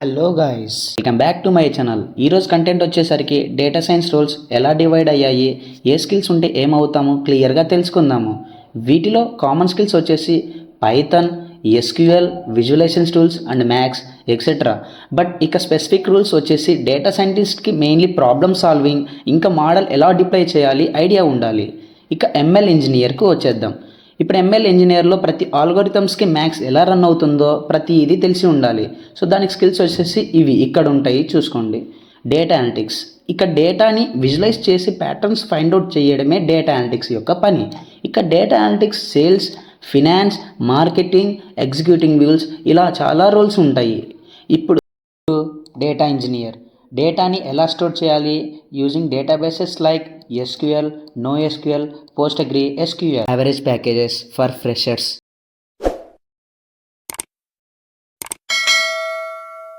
Hello guys, welcome back to my channel. ఈరోజు content వచ్చేసరికి data science roles ఎలా divide అయ్యాయి, ఏ స్కిల్స్ ఉంటే ఏమవుతాము క్లియర్గా తెలుసుకుందాము. వీటిలో కామన్ స్కిల్స్ వచ్చేసి Python, SQL, visualization tools and maths etcetera. But ఇక స్పెసిఫిక్ రూల్స్ వచ్చేసి డేటా సైంటిస్ట్కి మెయిన్లీ ప్రాబ్లమ్ సాల్వింగ్, ఇంకా మోడల్ ఎలా డిప్లై చేయాలి ఐడియా ఉండాలి. ఇక ఎంఎల్ ఇంజనీర్కు వచ్చేద్దాం. ఇప్పుడు ఎంఎల్ ఇంజనీర్లో ప్రతి ఆల్గోరిథమ్స్కి మ్యాథ్స్ ఎలా రన్ అవుతుందో ప్రతి ఇది తెలిసి ఉండాలి. సో దానికి స్కిల్స్ వచ్చేసి ఇవి ఇక్కడ ఉంటాయి, చూసుకోండి. డేటా అనలిటిక్స్, ఇక డేటాని విజువలైజ్ చేసి ప్యాటర్న్స్ ఫైండ్ అవుట్ చేయడమే డేటా అనలిటిక్స్ యొక్క పని. ఇక data analytics sales, finance, marketing, executing వ్యూల్స్ ఇలా చాలా రోల్స్ ఉంటాయి. ఇప్పుడు డేటా ఇంజనీర్ డేటాని ఎలా స్టోర్ చేయాలి using databases like SQL, no SQL, Postgre SQL. Average packages for freshers,